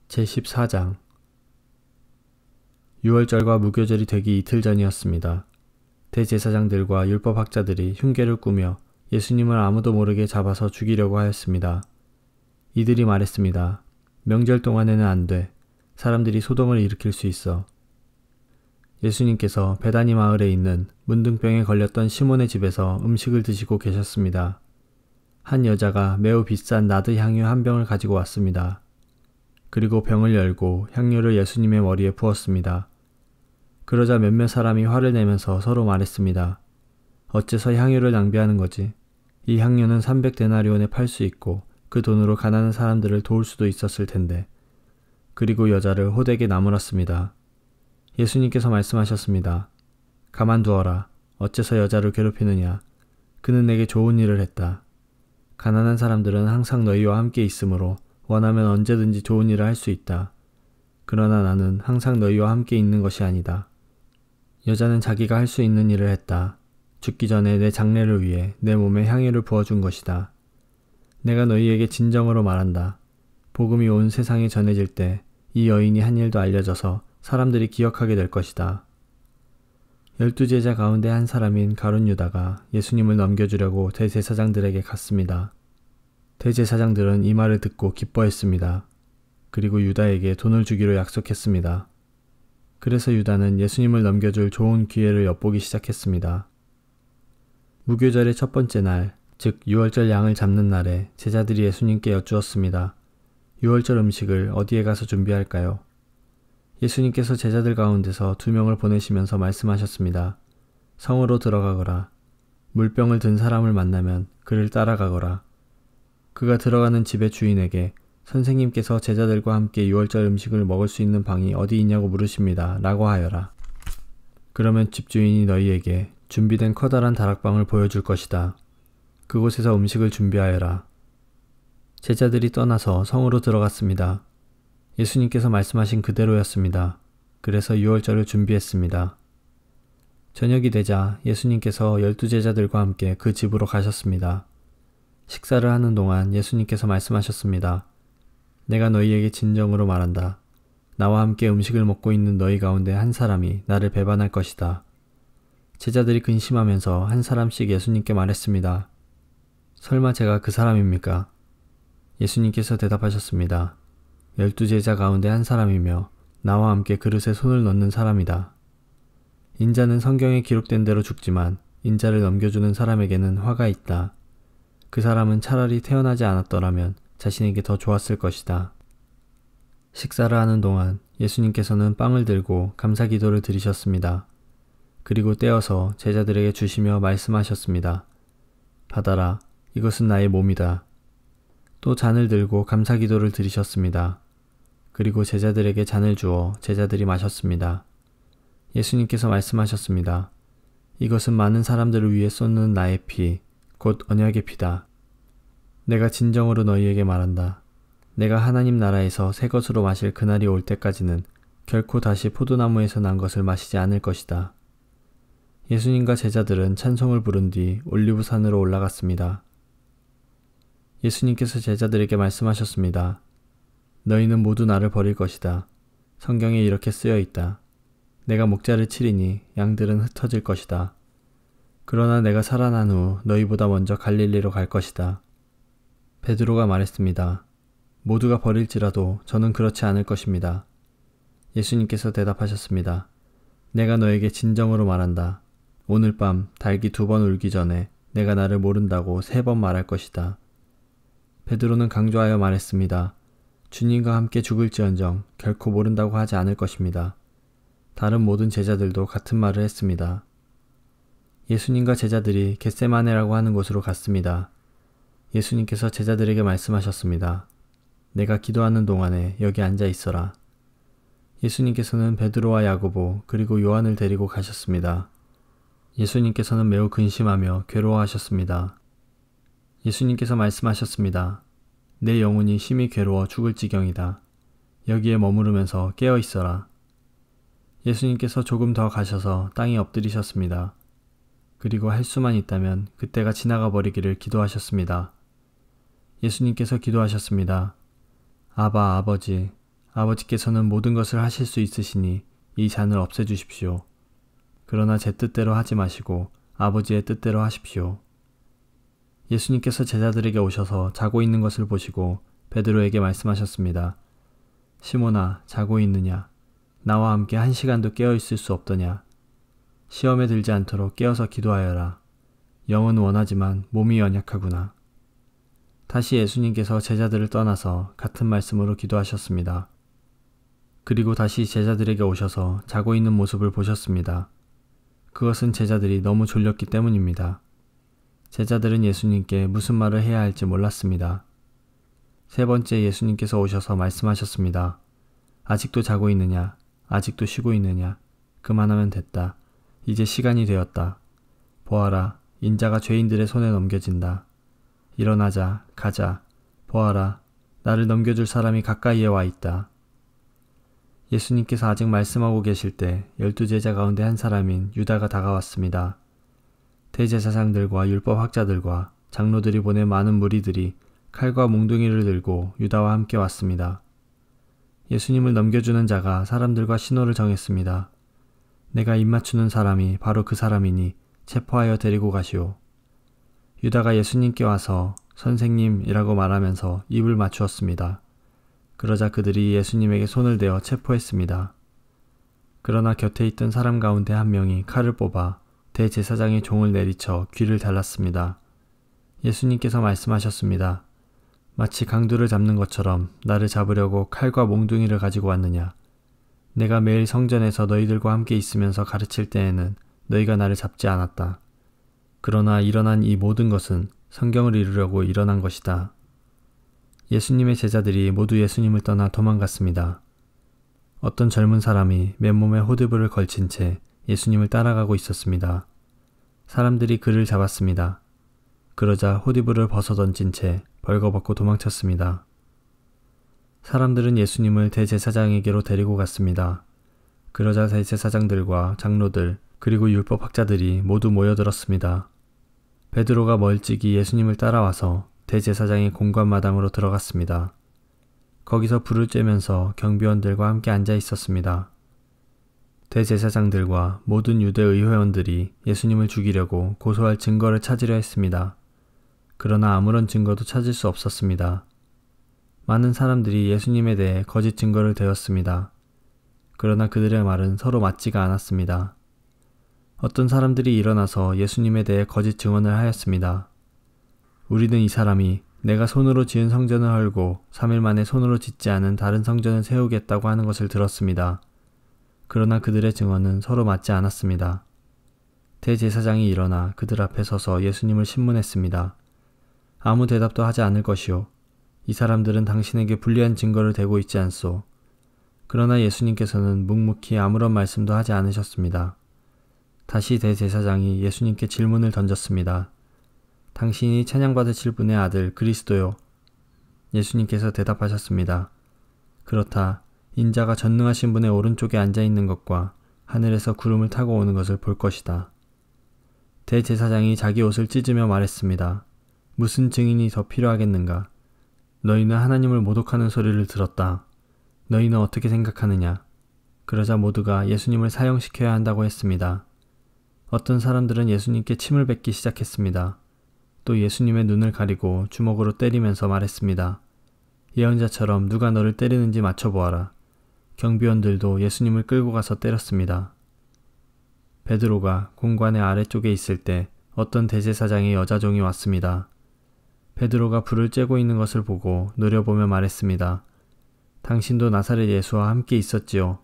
제14장 유월절과 무교절이 되기 이틀 전이었습니다. 대제사장들과 율법학자들이 흉계를 꾸며 예수님을 아무도 모르게 잡아서 죽이려고 하였습니다. 이들이 말했습니다. 명절 동안에는 안 돼. 사람들이 소동을 일으킬 수 있어. 예수님께서 베다니 마을에 있는 문둥병에 걸렸던 시몬의 집에서 음식을 드시고 계셨습니다. 한 여자가 매우 비싼 나드 향유 한 병을 가지고 왔습니다. 그리고 병을 열고 향유를 예수님의 머리에 부었습니다. 그러자 몇몇 사람이 화를 내면서 서로 말했습니다. 어째서 향유를 낭비하는 거지? 이 향유는 300데나리온에 팔 수 있고 그 돈으로 가난한 사람들을 도울 수도 있었을 텐데. 그리고 여자를 호되게 나무랐습니다. 예수님께서 말씀하셨습니다. 가만두어라. 어째서 여자를 괴롭히느냐? 그는 내게 좋은 일을 했다. 가난한 사람들은 항상 너희와 함께 있으므로 원하면 언제든지 좋은 일을 할 수 있다. 그러나 나는 항상 너희와 함께 있는 것이 아니다. 여자는 자기가 할 수 있는 일을 했다. 죽기 전에 내 장례를 위해 내 몸에 향유를 부어준 것이다. 내가 너희에게 진정으로 말한다. 복음이 온 세상에 전해질 때 이 여인이 한 일도 알려져서 사람들이 기억하게 될 것이다. 12제자 가운데 한 사람인 가룟 유다가 예수님을 넘겨주려고 대제사장들에게 갔습니다. 대제사장들은 이 말을 듣고 기뻐했습니다. 그리고 유다에게 돈을 주기로 약속했습니다. 그래서 유다는 예수님을 넘겨줄 좋은 기회를 엿보기 시작했습니다. 무교절의 첫 번째 날, 즉 유월절 양을 잡는 날에 제자들이 예수님께 여쭈었습니다. 유월절 음식을 어디에 가서 준비할까요? 예수님께서 제자들 가운데서 2명을 보내시면서 말씀하셨습니다. 성으로 들어가거라. 물병을 든 사람을 만나면 그를 따라가거라. 그가 들어가는 집의 주인에게 선생님께서 제자들과 함께 유월절 음식을 먹을 수 있는 방이 어디 있냐고 물으십니다. 라고 하여라. 그러면 집주인이 너희에게 준비된 커다란 다락방을 보여줄 것이다. 그곳에서 음식을 준비하여라. 제자들이 떠나서 성으로 들어갔습니다. 예수님께서 말씀하신 그대로였습니다. 그래서 유월절을 준비했습니다. 저녁이 되자 예수님께서 12제자들과 함께 그 집으로 가셨습니다. 식사를 하는 동안 예수님께서 말씀하셨습니다. 내가 너희에게 진정으로 말한다. 나와 함께 음식을 먹고 있는 너희 가운데 한 사람이 나를 배반할 것이다. 제자들이 근심하면서 한 사람씩 예수님께 말했습니다. 설마 제가 그 사람입니까? 예수님께서 대답하셨습니다. 12제자 가운데 한 사람이며 나와 함께 그릇에 손을 넣는 사람이다. 인자는 성경에 기록된 대로 죽지만 인자를 넘겨주는 사람에게는 화가 있다. 그 사람은 차라리 태어나지 않았더라면 자신에게 더 좋았을 것이다. 식사를 하는 동안 예수님께서는 빵을 들고 감사기도를 드리셨습니다. 그리고 떼어서 제자들에게 주시며 말씀하셨습니다. 받아라. 이것은 나의 몸이다. 또 잔을 들고 감사기도를 드리셨습니다. 그리고 제자들에게 잔을 주어 제자들이 마셨습니다. 예수님께서 말씀하셨습니다. 이것은 많은 사람들을 위해 쏟는 나의 피, 곧 언약의 피다. 내가 진정으로 너희에게 말한다. 내가 하나님 나라에서 새 것으로 마실 그날이 올 때까지는 결코 다시 포도나무에서 난 것을 마시지 않을 것이다. 예수님과 제자들은 찬송을 부른 뒤 올리브산으로 올라갔습니다. 예수님께서 제자들에게 말씀하셨습니다. 너희는 모두 나를 버릴 것이다. 성경에 이렇게 쓰여 있다. 내가 목자를 치리니 양들은 흩어질 것이다. 그러나 내가 살아난 후 너희보다 먼저 갈릴리로 갈 것이다. 베드로가 말했습니다. 모두가 버릴지라도 저는 그렇지 않을 것입니다. 예수님께서 대답하셨습니다. 내가 너에게 진정으로 말한다. 오늘 밤 닭이 2번 울기 전에 내가 나를 모른다고 3번 말할 것이다. 베드로는 강조하여 말했습니다. 주님과 함께 죽을지언정 결코 모른다고 하지 않을 것입니다. 다른 모든 제자들도 같은 말을 했습니다. 예수님과 제자들이 겟세마네라고 하는 곳으로 갔습니다. 예수님께서 제자들에게 말씀하셨습니다. 내가 기도하는 동안에 여기 앉아 있어라. 예수님께서는 베드로와 야고보 그리고 요한을 데리고 가셨습니다. 예수님께서는 매우 근심하며 괴로워하셨습니다. 예수님께서 말씀하셨습니다. 내 영혼이 심히 괴로워 죽을 지경이다. 여기에 머무르면서 깨어 있어라. 예수님께서 조금 더 가셔서 땅에 엎드리셨습니다. 그리고 할 수만 있다면 그때가 지나가 버리기를 기도하셨습니다. 예수님께서 기도하셨습니다. 아바 아버지, 아버지께서는 모든 것을 하실 수 있으시니 이 잔을 없애주십시오. 그러나 제 뜻대로 하지 마시고 아버지의 뜻대로 하십시오. 예수님께서 제자들에게 오셔서 자고 있는 것을 보시고 베드로에게 말씀하셨습니다. 시몬아, 자고 있느냐? 나와 함께 1시간도 깨어 있을 수 없더냐? 시험에 들지 않도록 깨어서 기도하여라. 영은 원하지만 몸이 연약하구나. 다시 예수님께서 제자들을 떠나서 같은 말씀으로 기도하셨습니다. 그리고 다시 제자들에게 오셔서 자고 있는 모습을 보셨습니다. 그것은 제자들이 너무 졸렸기 때문입니다. 제자들은 예수님께 무슨 말을 해야 할지 몰랐습니다. 세 번째 예수님께서 오셔서 말씀하셨습니다. 아직도 자고 있느냐? 아직도 쉬고 있느냐? 그만하면 됐다. 이제 시간이 되었다. 보아라, 인자가 죄인들의 손에 넘겨진다. 일어나자, 가자. 보아라, 나를 넘겨줄 사람이 가까이에 와 있다. 예수님께서 아직 말씀하고 계실 때 12제자 가운데 한 사람인 유다가 다가왔습니다. 대제사장들과 율법학자들과 장로들이 보낸 많은 무리들이 칼과 몽둥이를 들고 유다와 함께 왔습니다. 예수님을 넘겨주는 자가 사람들과 신호를 정했습니다. 내가 입맞추는 사람이 바로 그 사람이니 체포하여 데리고 가시오. 유다가 예수님께 와서 선생님이라고 말하면서 입을 맞추었습니다. 그러자 그들이 예수님에게 손을 대어 체포했습니다. 그러나 곁에 있던 사람 가운데 한 명이 칼을 뽑아 대제사장의 종을 내리쳐 귀를 잘랐습니다. 예수님께서 말씀하셨습니다. 마치 강도를 잡는 것처럼 나를 잡으려고 칼과 몽둥이를 가지고 왔느냐? 내가 매일 성전에서 너희들과 함께 있으면서 가르칠 때에는 너희가 나를 잡지 않았다. 그러나 일어난 이 모든 것은 성경을 이루려고 일어난 것이다. 예수님의 제자들이 모두 예수님을 떠나 도망갔습니다. 어떤 젊은 사람이 맨몸에 호두부를 걸친 채 예수님을 따라가고 있었습니다. 사람들이 그를 잡았습니다. 그러자 호두부를 벗어던진 채 벌거벗고 도망쳤습니다. 사람들은 예수님을 대제사장에게로 데리고 갔습니다. 그러자 대제사장들과 장로들 그리고 율법학자들이 모두 모여들었습니다. 베드로가 멀찍이 예수님을 따라와서 대제사장의 공관마당으로 들어갔습니다. 거기서 불을 쬐면서 경비원들과 함께 앉아 있었습니다. 대제사장들과 모든 유대 의회원들이 예수님을 죽이려고 고소할 증거를 찾으려 했습니다. 그러나 아무런 증거도 찾을 수 없었습니다. 많은 사람들이 예수님에 대해 거짓 증거를 대었습니다. 그러나 그들의 말은 서로 맞지가 않았습니다. 어떤 사람들이 일어나서 예수님에 대해 거짓 증언을 하였습니다. 우리는 이 사람이 내가 손으로 지은 성전을 헐고 3일 만에 손으로 짓지 않은 다른 성전을 세우겠다고 하는 것을 들었습니다. 그러나 그들의 증언은 서로 맞지 않았습니다. 대제사장이 일어나 그들 앞에 서서 예수님을 신문했습니다. 아무 대답도 하지 않을 것이오. 이 사람들은 당신에게 불리한 증거를 대고 있지 않소. 그러나 예수님께서는 묵묵히 아무런 말씀도 하지 않으셨습니다. 다시 대제사장이 예수님께 질문을 던졌습니다. 당신이 찬양받으실 분의 아들 그리스도요. 예수님께서 대답하셨습니다. 그렇다. 인자가 전능하신 분의 오른쪽에 앉아있는 것과 하늘에서 구름을 타고 오는 것을 볼 것이다. 대제사장이 자기 옷을 찢으며 말했습니다. 무슨 증인이 더 필요하겠는가? 너희는 하나님을 모독하는 소리를 들었다. 너희는 어떻게 생각하느냐? 그러자 모두가 예수님을 사형시켜야 한다고 했습니다. 어떤 사람들은 예수님께 침을 뱉기 시작했습니다. 또 예수님의 눈을 가리고 주먹으로 때리면서 말했습니다. 예언자처럼 누가 너를 때리는지 맞춰보아라. 경비원들도 예수님을 끌고 가서 때렸습니다. 베드로가 공관의 아래쪽에 있을 때 어떤 대제사장의 여자종이 왔습니다. 베드로가 불을 쬐고 있는 것을 보고 노려보며 말했습니다. 당신도 나사렛 예수와 함께 있었지요.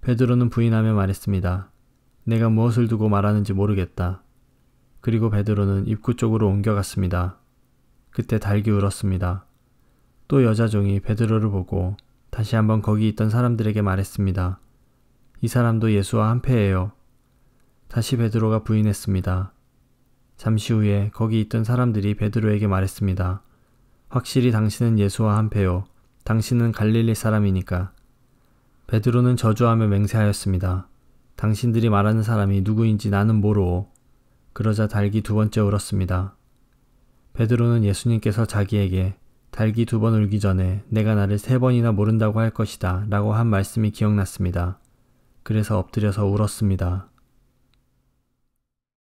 베드로는 부인하며 말했습니다. 내가 무엇을 두고 말하는지 모르겠다. 그리고 베드로는 입구 쪽으로 옮겨갔습니다. 그때 닭이 울었습니다. 또 여자종이 베드로를 보고 다시 한번 거기 있던 사람들에게 말했습니다. 이 사람도 예수와 한패예요. 다시 베드로가 부인했습니다. 잠시 후에 거기 있던 사람들이 베드로에게 말했습니다. 확실히 당신은 예수와 한패요. 당신은 갈릴리 사람이니까. 베드로는 저주하며 맹세하였습니다. 당신들이 말하는 사람이 누구인지 나는 모르오. 그러자 닭이 두 번째 울었습니다. 베드로는 예수님께서 자기에게 달기 2번 울기 전에 내가 나를 3번이나 모른다고 할 것이다 라고 한 말씀이 기억났습니다. 그래서 엎드려서 울었습니다.